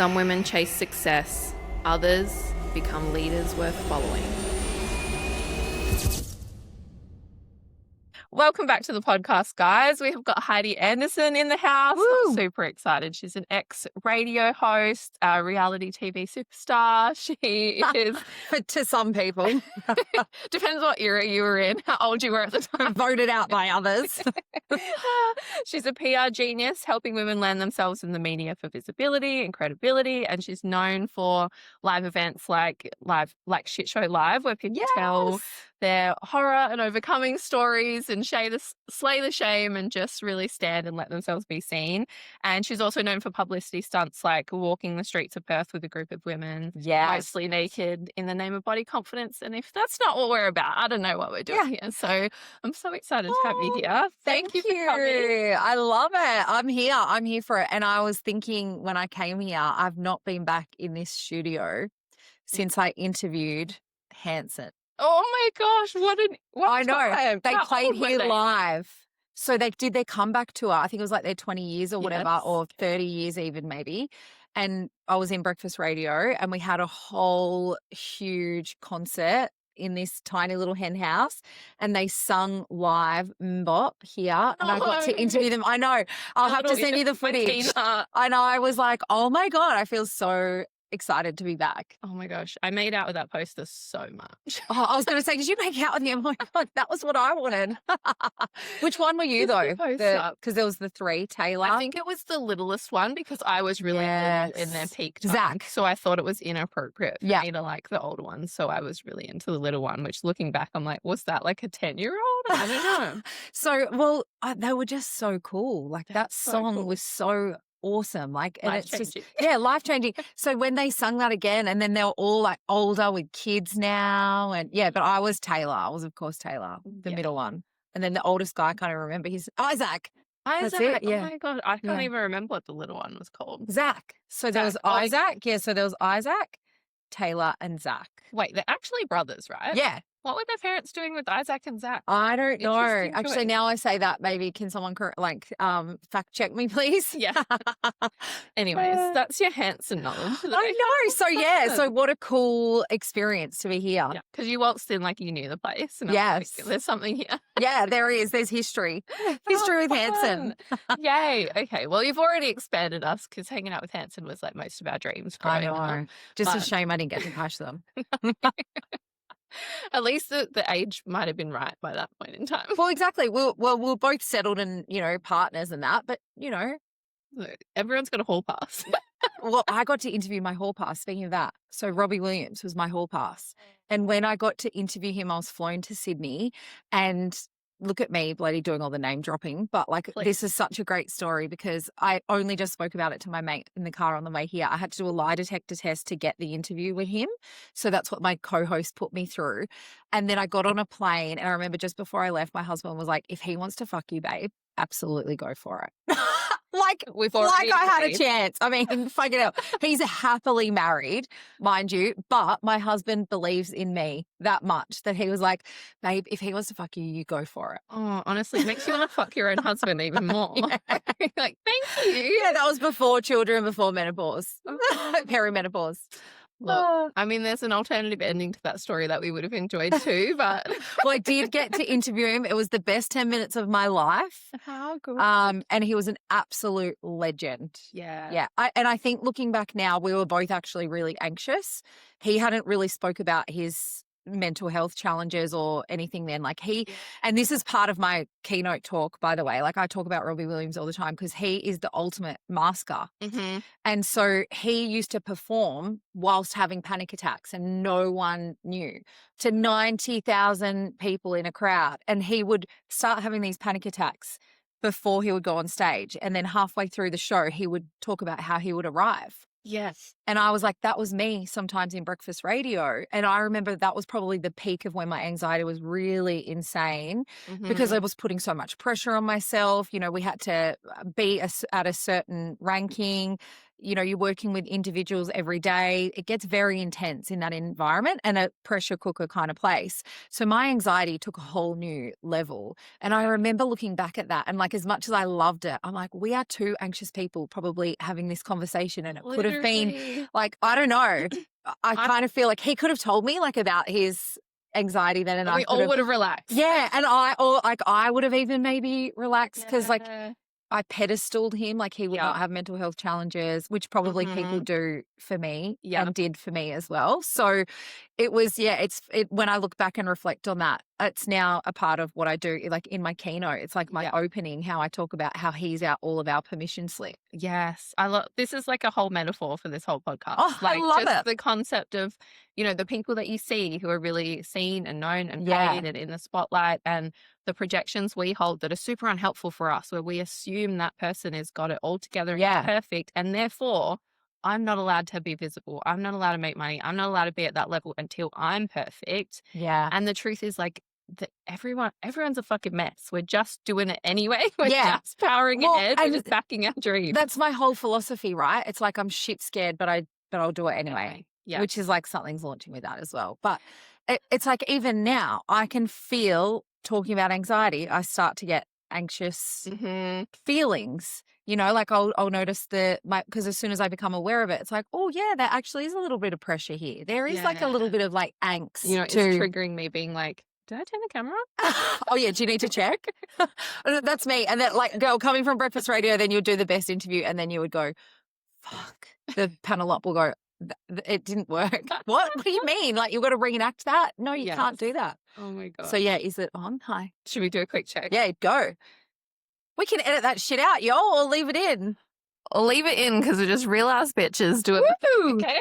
Some women chase success, others become leaders worth following. Welcome back to the podcast, guys. We have got Heidi Anderson in the house. Woo. I'm super excited. She's an ex-radio host, a reality TV superstar. She is... To some people. Depends what era you were in, how old you were at the time. Voted out by others. She's a PR genius, helping women land themselves in the media for visibility and credibility. And she's known for live events like Shit Show Live, where people tell their horror and overcoming stories and slay the shame and just really stand and let themselves be seen. And she's also known for publicity stunts like walking the streets of Perth with a group of women, mostly naked, in the name of body confidence. And if that's not what we're about, I don't know what we're doing here. So I'm so excited to have you here. Thank you for coming. I love it. I'm here. I'm here for it. And I was thinking when I came here, I've not been back in this studio since I interviewed Hanson. Oh my gosh, what I know. time? They How played old were here they? live. So they did their comeback tour. I think it was like their 20 years or whatever, Yes. or 30 years even maybe. And I was in Breakfast Radio and we had a whole huge concert in this tiny little hen house and they sung live Mbop here and I got to interview them. I know. I'll have to send you the footage. I know. I was like, oh my God, I feel so excited to be back. Oh my gosh, I made out with that poster so much. Oh, I was going to say, did you make out with him? Oh my God, that was what I wanted. Which one were you though? Because there was the three, Taylor. I think it was the littlest one because I was really little in their peak time. Zach. So I thought it was inappropriate for me to like the older one. So I was really into the little one, which looking back, I'm like, was that like a 10-year-old? I don't know. They were just so cool. Like that song was so awesome. Like, and it's just, life changing. So when they sung that again, and then they were all like older with kids now. And but I was Taylor. I was, of course, Taylor, the middle one. And then the oldest guy, I can't even remember. He's Isaac. That's it. Oh my God. I can't even remember what the little one was called. Zach. So there was Isaac. So there was Isaac, Taylor, and Zach. Wait, they're actually brothers, right? Yeah. What were their parents doing with Isaac and Zach? I don't know. Actually, now I say that, maybe can someone fact check me, please? Yeah. Anyways, that's your Hanson knowledge. I know. So what a cool experience to be here. Yeah, because you waltzed in like you knew the place. And yes. Like, there's something here. Yeah, there is. There's history. History with Hanson. Yay. Okay. Well, you've already expanded us because hanging out with Hanson was like most of our dreams. I know. Just a shame I didn't get to catch them. At least the age might have been right by that point in time. Well, exactly. We're both settled and, partners and that, but, everyone's got a hall pass. Well, I got to interview my hall pass, speaking of that. So Robbie Williams was my hall pass. And when I got to interview him, I was flown to Sydney and look at me bloody doing all the name dropping. But this is such a great story because I only just spoke about it to my mate in the car on the way here. I had to do a lie detector test to get the interview with him. So that's what my co-host put me through. And then I got on a plane and I remember just before I left, my husband was like, if he wants to fuck you, babe, absolutely go for it. I had a chance. I mean, fuck it up. He's happily married, mind you, but my husband believes in me that much that he was like, babe, if he wants to fuck you, you go for it. Oh, honestly, it makes you want to fuck your own husband even more. Like, thank you. Yeah, that was before children, before menopause, perimenopause. Look, I mean, there's an alternative ending to that story that we would have enjoyed too, but... Well, I did get to interview him. It was the best 10 minutes of my life. How good. And he was an absolute legend. Yeah. Yeah. I think looking back now, we were both actually really anxious. He hadn't really spoke about his mental health challenges or anything then. And this is part of my keynote talk, by the way. I talk about Robbie Williams all the time because he is the ultimate masker. Mm-hmm. And so he used to perform whilst having panic attacks and no one knew, to 90,000 people in a crowd. And he would start having these panic attacks before he would go on stage. And then halfway through the show, he would talk about how he would arrive. Yes. And I was like, that was me sometimes in Breakfast Radio. And I remember that was probably the peak of when my anxiety was really insane because I was putting so much pressure on myself. We had to be at a certain ranking. you know, you're working with individuals every day. It gets very intense in that environment and a pressure cooker kind of place. So my anxiety took a whole new level. And I remember looking back at that and like, as much as I loved it, I'm like, we are two anxious people probably having this conversation. And it could have been Literally. like, I don't know. I I- kind of feel like he could have told me like about his anxiety then, and we all would have relaxed. yeah, and I would have even maybe relaxed because like Yeah. I pedestaled him, like he would Yeah. not have mental health challenges, which probably people Mhm. do for me Yeah. and did for me as well. So it was, yeah, when I look back and reflect on that, it's now a part of what I do, like in my keynote. It's like my Yeah. opening, how I talk about how he's all of our permission slip. Yes. I love this is like a whole metaphor for this whole podcast. Oh, I like love just it. the concept of, you know, the people that you see who are really seen and known and Yeah. paid and in the spotlight, and the projections we hold that are super unhelpful for us, where we assume that person has got it all together and Yeah. is perfect, and therefore I'm not allowed to be visible. I'm not allowed to make money. I'm not allowed to be at that level until I'm perfect. Yeah. And the truth is, like, that everyone's a fucking mess. We're just doing it anyway. We're Yeah. just powering Well, ahead. We're and just backing our dream. That's my whole philosophy, right? It's like I'm shit scared, but I'll do it anyway. Yeah. Which is like something's launching with that as well. But it's like even now I can feel talking about anxiety, I start to get anxious Mhm. feelings. You know, like I'll notice because as soon as I become aware of it, it's like, oh yeah, there actually is a little bit of pressure here. There is like a little Yeah. bit of like angst. You know, it's triggering me being like, did I turn the camera on? Oh yeah, do you need to check? That's me. And that like girl coming from breakfast radio, then you'd do the best interview and then you would go, fuck. The panel up will go, it didn't work. What do you mean? Like you've got to reenact that? No, you can't do Yes. that. Oh my god. So yeah, is it on? Hi. Should we do a quick check? Yeah, go. We can edit that shit out, yo, or leave it in. I'll leave it in because we're just real ass bitches doing Woo! okay.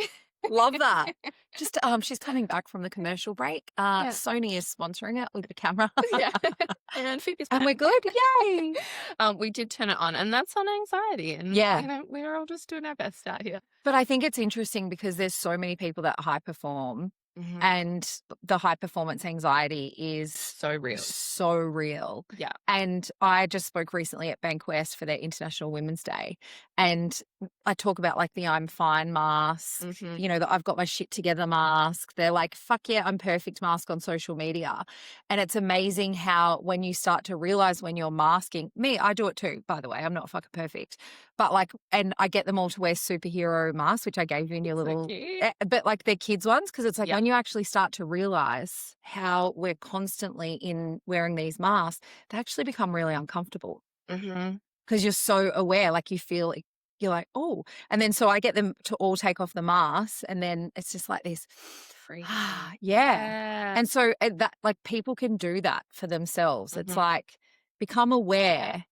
Love that. Just she's coming back from the commercial break. Sony is sponsoring it with the camera. Yeah. And Phoebe's And we're good. Yay. we did turn it on, and that's on anxiety. And Yeah. you know, we're all just doing our best out here. But I think it's interesting because there's so many people that high perform, Mhm. and the high performance anxiety is So real. so real. Yeah. And I just spoke recently at Bankwest for their International Women's Day, and I talk about like the I'm fine mask, Mhm. you know, the I've got my shit together mask. They're like, fuck yeah, I'm perfect mask on social media. And it's amazing how when you start to realize when you're masking, I do it too, by the way, I'm not fucking perfect. But like, and I get them all to wear superhero masks, which I gave you in your So little, cute. but like they're kids ones, because it's like Yeah. when you actually start to realize how we're constantly in wearing these masks, they actually become really uncomfortable Mhm. because you're so aware, like you feel, you're like, oh, and then so I get them to all take off the masks, and then it's just like this, Free. yeah. Yeah. And so that like people can do that for themselves. It's Mhm. like become aware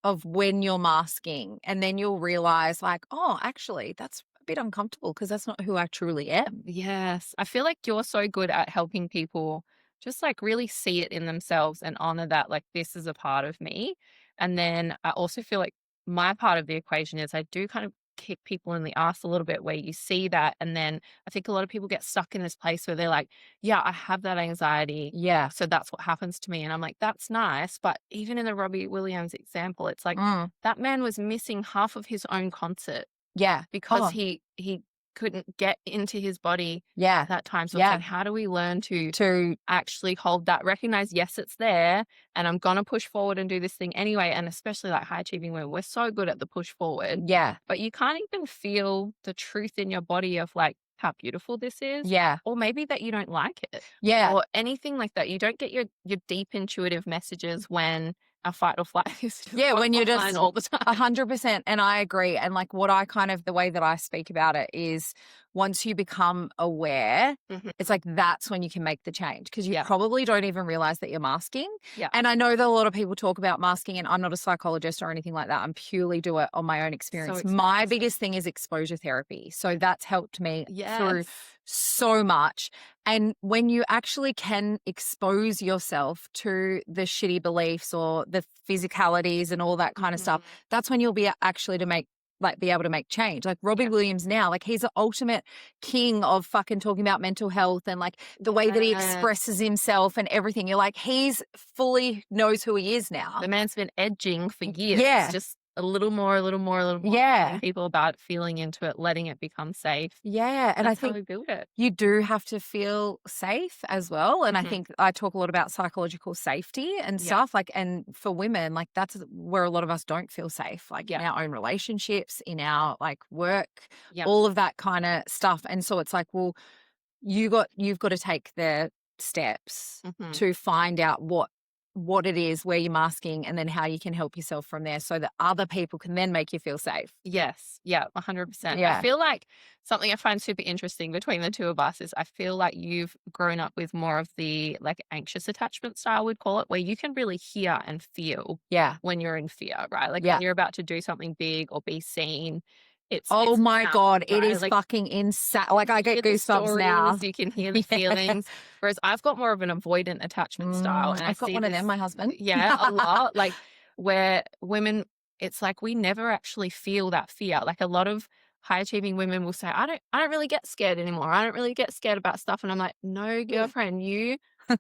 of when you're masking, and then you'll realize like, oh, actually that's a bit uncomfortable because that's not who I truly am. Yes. I feel like you're so good at helping people just like really see it in themselves and honor that, like, this is a part of me. And then I also feel like my part of the equation is I do kind of kick people in the ass a little bit where you see that. And then I think a lot of people get stuck in this place where they're like, yeah, I have that anxiety. Yeah. So that's what happens to me. And I'm like, that's nice. But even in the Robbie Williams example, it's like that man was missing half of his own concert Yeah. because he couldn't get into his body Yeah. at that time. So Yeah. it's like, how do we learn to actually hold that, recognize, yes, it's there, and I'm going to push forward and do this thing anyway. And especially like high achieving women, we're so good at the push forward, Yeah. but you can't even feel the truth in your body of like how beautiful this is. Yeah. Or maybe that you don't like it. Yeah. Or anything like that. You don't get your deep intuitive messages when a fight or flight is just when you're online just all the time. 100%. And I agree. And like what I kind of, the way that I speak about it is once you become aware, Mhm. it's like that's when you can make the change, because you Yeah. probably don't even realize that you're masking. Yeah. And I know that a lot of people talk about masking, and I'm not a psychologist or anything like that. I'm purely do it on my own experience. My biggest thing is exposure therapy. So that's helped me through so much. And when you actually can expose yourself to the shitty beliefs or the physicalities and all that kind of stuff, that's when you'll be actually be able to make change. Like Robbie Williams now, like he's the ultimate king of fucking talking about mental health and like the way that he expresses himself and everything. You're like, he's fully knows who he is now. The man's been edging for years. Yeah. Just a little more, a little more, a little more. Yeah. Telling people about it, feeling into it, letting it become safe. Yeah. And I That's how think we build it. you do have to feel safe as well. And I Mhm. think I talk a lot about psychological safety and Yeah. stuff. Like, and for women, like that's where a lot of us don't feel safe, like in Yeah. our own relationships, in our like work, Yeah. all of that kind of stuff. And so it's like, well, you've got to take the steps Mhm. to find out what it is, where you're masking, and then how you can help yourself from there so that other people can then make you feel safe. Yes. Yeah. 100%. I Yeah. feel like something I find super interesting between the two of us is I feel like you've grown up with more of the like anxious attachment style, we'd call it, where you can really hear and feel Yeah. when you're in fear, right? Like Yeah. when you're about to do something big or be seen. Oh It's my sound, God, it right? is Like fucking insane. Like I get hear the goosebumps now. stories, you can hear the Yeah. feelings. Whereas I've got more of an avoidant attachment style. And I I've got see one of this, them, my husband. yeah, a lot. Like where women, it's like we never actually feel that fear. Like a lot of high achieving women will say, I don't really get scared anymore. I don't really get scared about stuff. And I'm like, no, girlfriend, you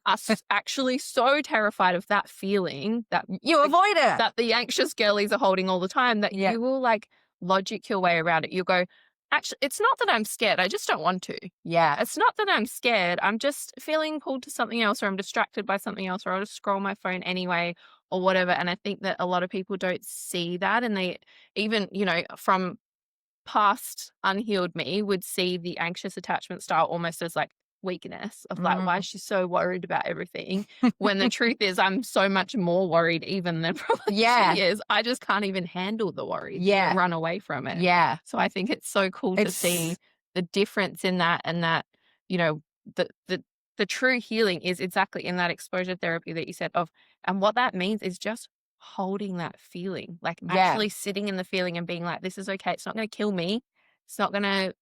are actually so terrified of that feeling that You avoid it. that the anxious girlies are holding all the time that Yeah. you will like logic your way around it. You'll go, actually, it's not that I'm scared. I just don't want to. Yeah. It's not that I'm scared. I'm just feeling pulled to something else, or I'm distracted by something else, or I'll just scroll my phone anyway, or whatever. And I think that a lot of people don't see that. And they even, from past unhealed me would see the anxious attachment style almost as like weakness of like, why is she so worried about everything? When the truth is I'm so much more worried even than probably Yeah. she is. I just can't even handle the worry. Yeah. Run away from it. Yeah. So I think it's so cool to see the difference in that, and that, you know, the true healing is exactly in that exposure therapy that you said of, and what that means is just holding that feeling, like Yeah. actually sitting in the feeling and being like, this is okay. It's not going to kill me. It's not going to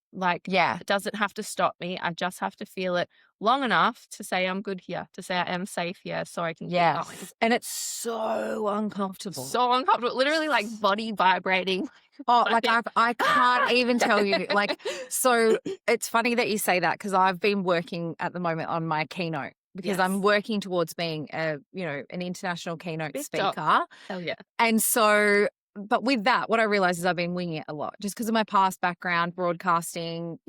Yeah. it doesn't have to stop me. I just have to feel it long enough to say I'm good here, to say I am safe here so I can keep going. Yes. And it's so uncomfortable. So uncomfortable, literally like body vibrating. Oh, like I can't even tell you. Like, so it's funny that you say that because I've been working at the moment on my keynote because I'm Yes. working towards being an international keynote Big speaker. job. Hell yeah. And so, but with that, what I realized is I've been winging it a lot just because of my past background, broadcasting,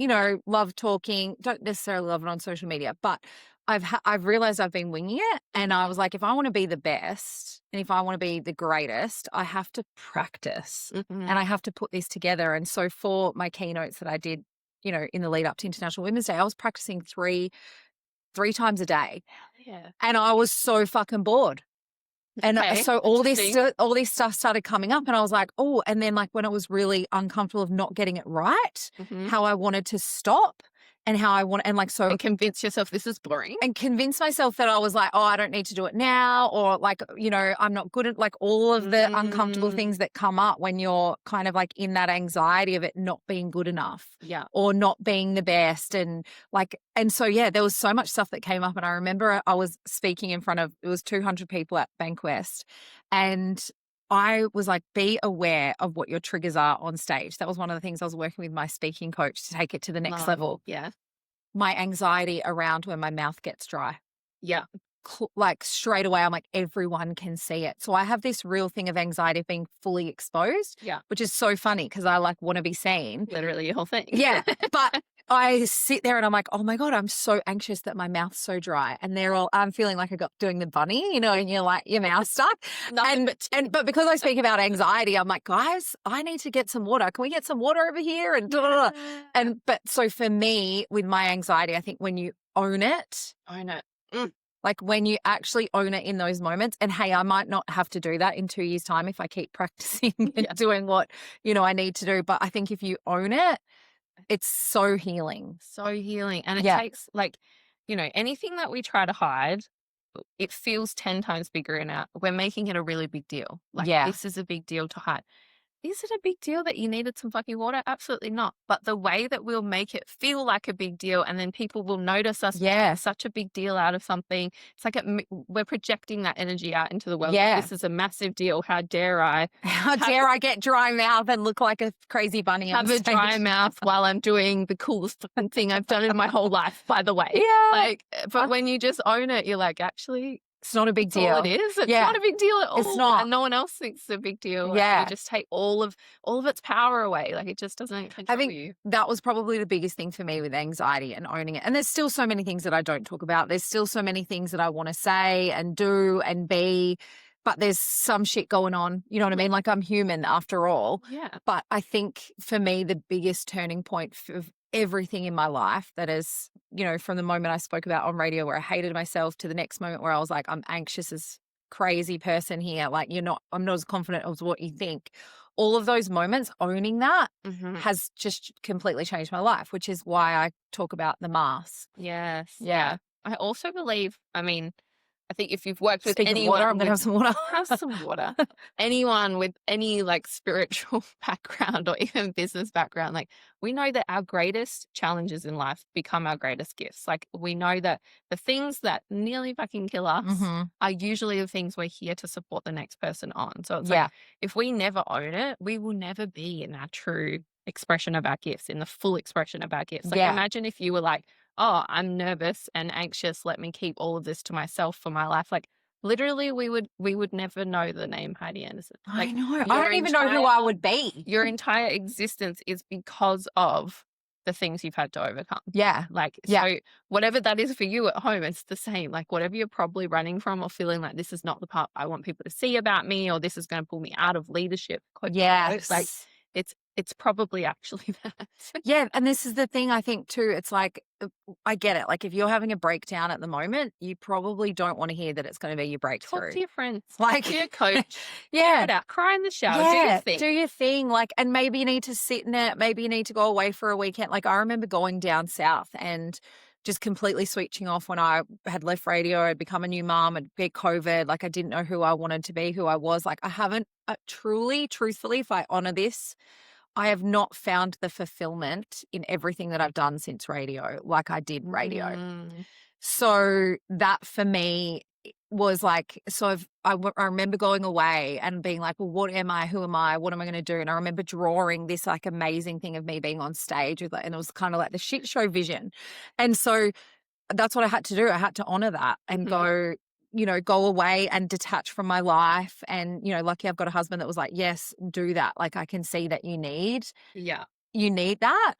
love talking, don't necessarily love it on social media, but I've realized I've been winging it. And I was like, if I want to be the best and if I want to be the greatest, I have to practice and I have to put this together. And so for my keynotes that I did, in the lead up to International Women's Day, I was practicing three times a day. Yeah. And I was so fucking bored. And Okay, so all this interesting. stuff started coming up and I was like, oh, and then like when I was really uncomfortable of not getting it right, how I wanted to stop and how I want, and like, so. And convince yourself this is boring. And convince myself that I was like, oh, I don't need to do it now. Or like, I'm not good at like all of the uncomfortable things that come up when you're kind of like in that anxiety of it not being good enough. Yeah. Or not being the best. And so, yeah, there was so much stuff that came up. And I remember I was speaking in front of, it was 200 people at Bankwest. And I was like, be aware of what your triggers are on stage. That was one of the things I was working with my speaking coach to take it to the next level. Yeah. My anxiety around when my mouth gets dry. Yeah. Like straight away, I'm like, everyone can see it. So I have this real thing of anxiety of being fully exposed. Yeah. Which is so funny because I like want to be seen. Literally your whole thing. Yeah. But I sit there and I'm like, oh my God, I'm so anxious that my mouth's so dry. And I'm feeling like I got doing the bunny, and you're like, your mouth stuck. But because I speak about anxiety, I'm like, guys, I need to get some water. Can we get some water over here? And but so for me with my anxiety, I think when you own it. Like when you actually own it in those moments, and hey, I might not have to do that in 2 years' time if I keep practicing and doing what, I need to do. But I think if you own it, it's so healing. So healing. And it takes anything that we try to hide, it feels 10 times bigger we're making it a really big deal. Like this is a big deal to hide. Is it a big deal that you needed some fucking water? Absolutely not. But the way that we'll make it feel like a big deal, and then people will notice us making such a big deal out of something. It's like we're projecting that energy out into the world. Yeah. This is a massive deal. How dare I? How dare I get dry mouth and look like a crazy bunny? Have a dry mouth while I'm doing the coolest fucking thing I've done in my whole life, by the way. Yeah. But when you just own it, you're like, actually, It's not a big That's all it deal. is. It's Yeah. not a big deal at all. It's not. And no one else thinks it's a big deal. And Yeah. we just take all of its power away. Like it just doesn't I control think you. that was probably the biggest thing for me with anxiety and owning it. And there's still so many things that I don't talk about. There's still so many things that I want to say and do and be, but there's some shit going on. You know what I mean? Like I'm human after all. Yeah. But I think for me, the biggest turning point of everything in my life that is, you know, from the moment I spoke about on radio where I hated myself to the next moment where I was like, I'm anxious as crazy person here. Like I'm not as confident as what you think. All of those moments, owning that has just completely changed my life, which is why I talk about the mask. Yes. Yeah. I also believe, I mean, I think if you've worked with Speaking of anyone water, I'm going to have some water. have some water. Anyone with any like spiritual background or even business background, like we know that our greatest challenges in life become our greatest gifts. Like we know that the things that nearly fucking kill us are usually the things we're here to support the next person on. So it's like if we never own it, we will never be in our true expression of our gifts, in the full expression of our gifts. Like imagine if you were like, oh, I'm nervous and anxious. Let me keep all of this to myself for my life. Like literally we would never know the name Heidi Anderson. Like I know. I don't even know who I would be. Your entire existence is because of the things you've had to overcome. Yeah. Like, so whatever that is for you at home, it's the same. Like whatever you're probably running from or feeling like this is not the part I want people to see about me, or this is going to pull me out of leadership. Yes. Like it's probably actually that. Yeah. And this is the thing I think too. It's like, I get it. Like if you're having a breakdown at the moment, you probably don't want to hear that it's going to be your breakthrough. Talk to your friends, like to your coach. Yeah. Get it out, cry in the shower, do your thing. Do your thing. Like, and maybe you need to sit in it. Maybe you need to go away for a weekend. Like I remember going down south and just completely switching off when I had left radio. I'd become a new mom. I'd get COVID. Like I didn't know who I wanted to be, who I was. Like I haven't truthfully, if I honor this, I have not found the fulfillment in everything that I've done since radio, like I did radio. So that for me was like, I remember going away and being like, well, what am I? Who am I? What am I going to do? And I remember drawing this like amazing thing of me being on stage with and it was kind of like the shit show vision. And so that's what I had to do. I had to honor that and go away and detach from my life. And, lucky I've got a husband that was like, yes, do that. Like I can see that you need that.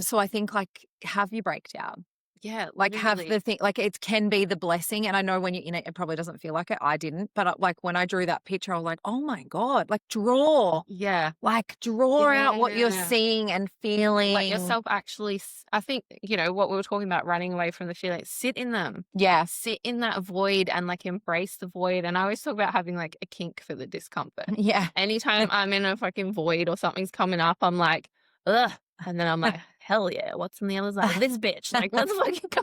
So I think like have your breakdown. Yeah. Like literally. have the thing, like it can be the blessing. And I know when you're in it, it probably doesn't feel like it. I didn't, but like when I drew that picture, I was like, oh my God, like draw. Yeah. Like draw out what you're seeing and feeling. Let yourself actually, I think, what we were talking about, running away from the feelings, sit in them. Yeah. Sit in that void and like embrace the void. And I always talk about having like a kink for the discomfort. Yeah. Anytime I'm in a fucking void or something's coming up, I'm like, ugh. And then I'm like, hell yeah, what's on the other side of this bitch? Like, let's fucking go,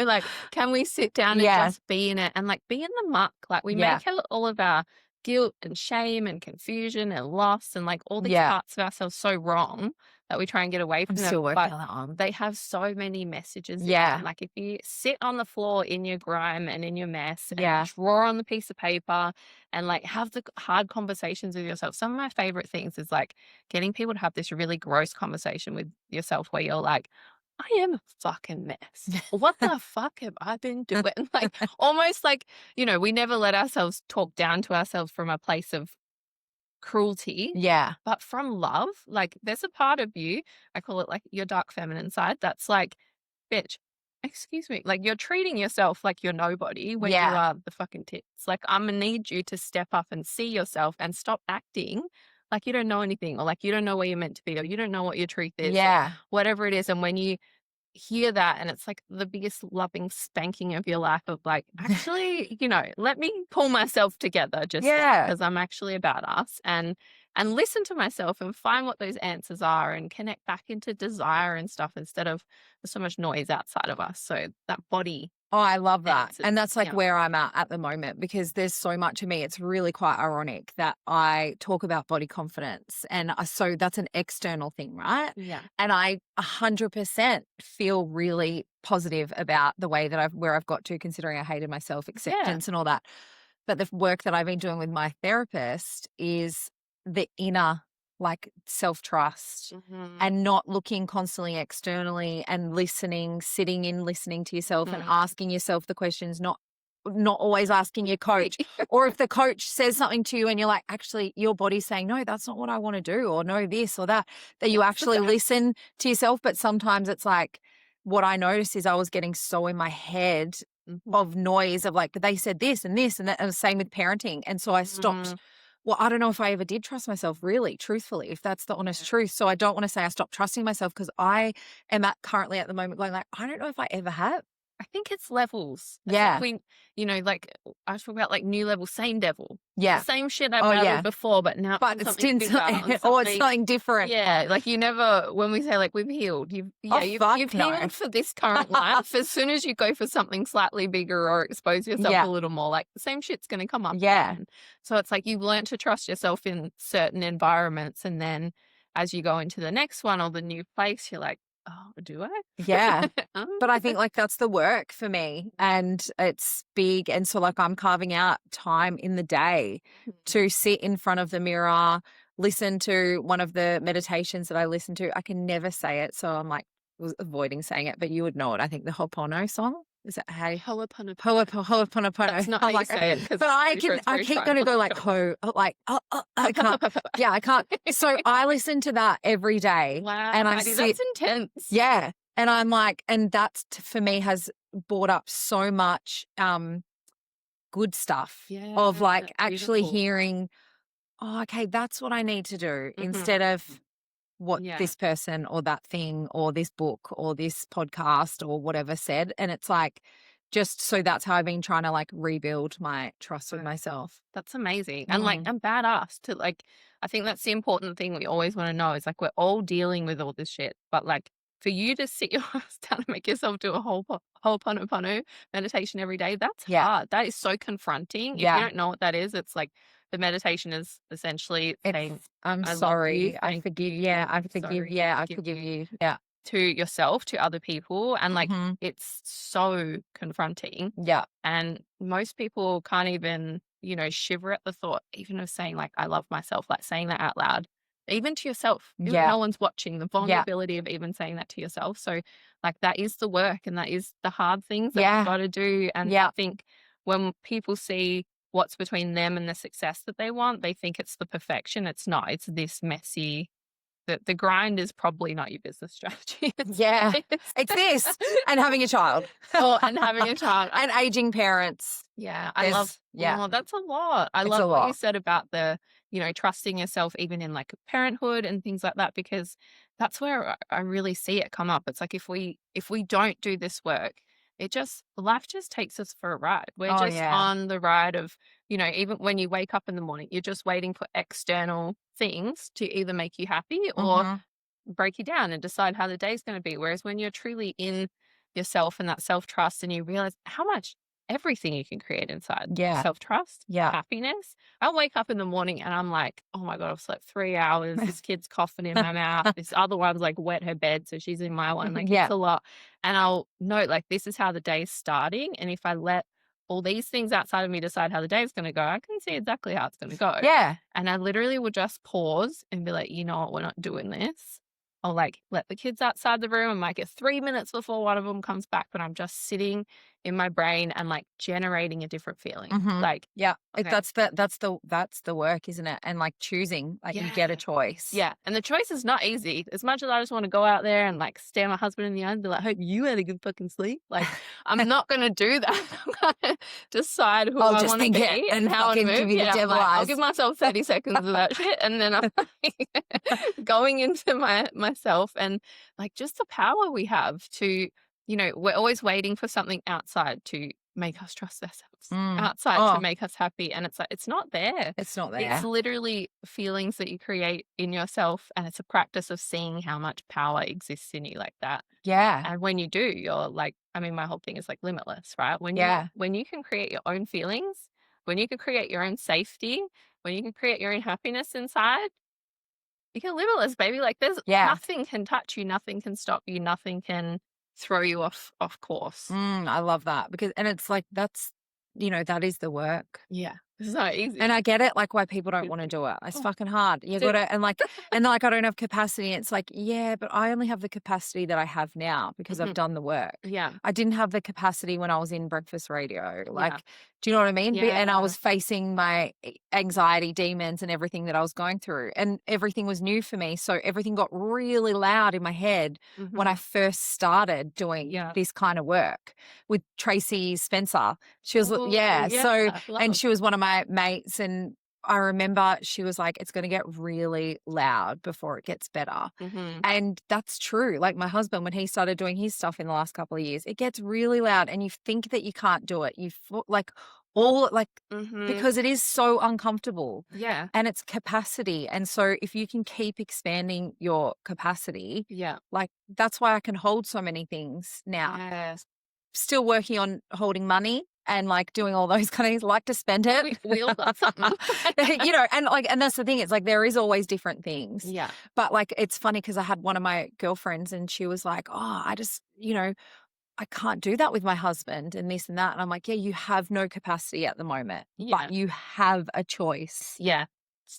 like, can we sit down and just be in it and like be in the muck? Like we make all of our guilt and shame and confusion and loss and like all these parts of ourselves so wrong that we try and get away from them. Still working but on that one. They have so many messages. Yeah. Like if you sit on the floor in your grime and in your mess and draw on the piece of paper and like have the hard conversations with yourself. Some of my favorite things is like getting people to have this really gross conversation with yourself where you're like, I am a fucking mess. What the fuck have I been doing? Like almost like, we never let ourselves talk down to ourselves from a place of cruelty. Yeah. But from love. Like there's a part of you, I call it like your dark feminine side, that's like, bitch, excuse me. Like you're treating yourself like you're nobody when you are the fucking tits. Like I'm gonna need you to step up and see yourself and stop acting like you don't know anything or like you don't know where you're meant to be or you don't know what your truth is. Yeah. Whatever it is. And when you hear that and it's like the biggest loving spanking of your life of like, actually, let me pull myself together just because I'm actually a badass and listen to myself and find what those answers are and connect back into desire and stuff instead of there's so much noise outside of us. So that body. Oh, I love that. Answers. And that's like where I'm at the moment because there's so much of me. It's really quite ironic that I talk about body confidence. And so that's an external thing, right? Yeah. And I 100% feel really positive about the way that where I've got to considering I hated myself, acceptance and all that. But the work that I've been doing with my therapist is the inner like self-trust and not looking constantly externally and listening to yourself and asking yourself the questions, not not always asking your coach. Or if the coach says something to you and you're like, actually, your body's saying, no, that's not what I want to do, or no, this or that you That's the actually best. listen to yourself. But sometimes it's like, what I noticed is I was getting so in my head Mhm. of noise of like, but they said this and this and that, and the same with parenting. And so I stopped. Mhm. Well, I don't know if I ever did trust myself, really, truthfully, if that's the honest Yeah. truth. So I don't want to say I stopped trusting myself, because I am currently at the moment going like, I don't know if I ever have. I think it's levels. It's Yeah. like we, like I talk about like new level, same devil. Yeah. The same shit I Oh, battled yeah. before, but now But on it's something still bigger, on or it's something. something different. Yeah, like you never, when we say like we've healed, you've Fuck no. healed for this current life. As soon as you go for something slightly bigger or expose yourself Yeah. a little more, like the same shit's going to come up Yeah. again. So it's like you've learned to trust yourself in certain environments, and then as you go into the next one or the new place, you're like, oh, do I? Yeah. Um, But I think like that's the work for me, and it's big. And so like I'm carving out time in the day to sit in front of the mirror, listen to one of the meditations that I listen to. I can never say it, so I'm like avoiding saying it, but you would know it. I think the Ho'opono song. Is it hey? Ho'oponopono. Ho'oponopono. That's not how I'm you like, say it, 'cause but I'm pretty sure it's I very keep going to tribal. go like I can't. Yeah, I can't. So I listen to that every day, Wow, and I Heidi, sit. that's intense. Yeah. And I'm like, and that's for me has brought up so much good stuff Yeah, of like that's actually beautiful. hearing, oh, okay, that's what I need to do, Mhm. instead of what Yeah. this person or that thing or this book or this podcast or whatever said. And it's like, just so that's how I've been trying to like rebuild my trust with Right. myself. That's amazing. And like, Mm. I'm badass to like, I think that's the important thing we always want to know is like, we're all dealing with all this shit, but like for you to sit your ass down and make yourself do a Ho'oponopono meditation every day, that's Yeah. hard. That is so confronting. If you Yeah. don't know what that is, it's like the meditation is essentially saying, It's, I'm I love you. sorry. I Thank forgive. you. Yeah. I I'm forgive. sorry. Yeah. I forgive you. Yeah. To yourself, to other people. And like, Mhm. it's so confronting. Yeah. And most people can't even, shiver at the thought, even of saying like, I love myself, like saying that out loud, even to yourself, even if Yeah. no one's watching, the Yeah. vulnerability of even saying that to yourself. So like, that is the work, and that is the hard things that we've Yeah. got to do. And I Yeah. think when people see what's between them and the success that they want, they think it's the perfection. It's not. It's this messy, the grind is probably not your business strategy. Yeah. It's this and having a child. And having a child. And aging parents. Yeah, I love. Yeah. Oh, that's a lot. I It's love a what you lot. said about the, trusting yourself even in like parenthood and things like that, because that's where I really see it come up. It's like if we don't do this work, life just takes us for a ride. We're Oh, just yeah. on the ride of, even when you wake up in the morning, you're just waiting for external things to either make you happy or Mhm. break you down and decide how the day's going to be. Whereas when you're truly in yourself and that self trust, and you realize how much everything you can create inside Yeah. self trust, Yeah. happiness. I wake up in the morning and I'm like, oh my God, I've slept 3 hours. This kid's coughing in my mouth. This other one's like wet her bed. So she's in my one. Like Yeah. it's a lot. And I'll note like this is how the day's starting. And if I let all these things outside of me decide how the day is going to go, I can see exactly how it's going to go. Yeah. And I literally will just pause and be like, you know what, we're not doing this. I'll like let the kids outside the room. I might get 3 minutes before one of them comes back, but I'm just sitting in my brain and like generating a different feeling. Mhm. Like, Yeah. okay. That's the work, isn't it? And like choosing, like you get a choice. Yeah. And the choice is not easy. As much as I just want to go out there and like stare my husband in the eye and be like, hope you had a good fucking sleep. Like, I'm not going to do that. I'm going to decide who I'll I just want to think be it and how I fucking move. give you the I'm devil like, I'll eyes. give myself 30 seconds of that shit. And then I'm like going into myself, and like just the power we have to, we're always waiting for something outside to make us trust ourselves, outside to Oh, make us happy. And it's like, it's not there. it's not It's there. literally feelings that you create in yourself. And it's a practice of seeing how much power exists in you like that. Yeah. And when you do, you're like, I mean, my whole thing is like limitless, right? Yeah. When you can create your own feelings, when you can create your own safety, when you can create your own happiness inside, you're limitless, baby. Like there's Yeah. nothing can touch you, nothing can stop you, nothing can throw you off course. I love that, because, and it's like, that is the work. Yeah. It's not easy. And I get it, like, why people don't want to do it. It's fucking hard. You got to, and like, I don't have capacity. It's like, yeah, but I only have the capacity that I have now because I've done the work. Yeah. I didn't have the capacity when I was in breakfast radio. Like, Yeah. do you know what I mean? And I Yeah. was facing my anxiety demons and everything that I was going through, and everything was new for me. So everything got really loud in my head when I first started doing this kind of work with Tracy Spencer. She was, Ooh, so, love. and she was one of my mates, and I remember she was like, it's going to get really loud before it gets better. And that's true. Like my husband, when he started doing his stuff in the last couple of years, it gets really loud and you think that you can't do it. Because it is so uncomfortable. Yeah. And it's capacity. And so if you can keep expanding your capacity, like that's why I can hold so many things now. Yes. Still working on holding money and like doing all those kind of things, like to spend it. We all got something. You know, and that's the thing. It's like there is always different things. Yeah. But like it's funny because I had one of my girlfriends and she was like, oh, I just, you know, I can't do that with my husband and this and that. And I'm like, yeah, you have no capacity at the moment, but you have a choice. Yeah.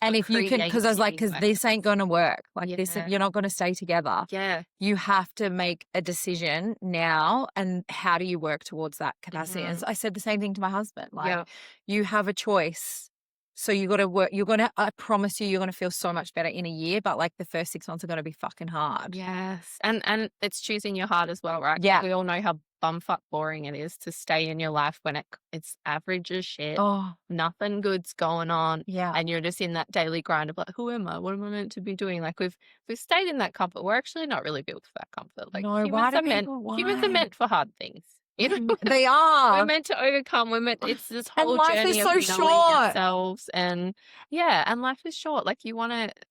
And if you can, because I was like, because this ain't going to work. Like this, you're not going to stay together. Yeah. You have to make a decision now. And how do you work towards that capacity? And so I said the same thing to my husband. Like you have a choice. So you got to work, I promise you, you're going to feel so much better in a year, but like the first 6 months are going to be fucking hard. Yes. And it's choosing your heart as well, right? Yeah. We all know how bumfuck boring it is to stay in your life when it's average as shit. Oh, nothing good's going on. Yeah. And you're just in that daily grind of like, who am I? What am I meant to be doing? Like we've stayed in that comfort. We're actually not really built for that comfort. Like no, humans are meant for hard things. You know? They are. We're meant to overcome. It's this whole and life journey is so of knowing short. ourselves. And and life is short. Like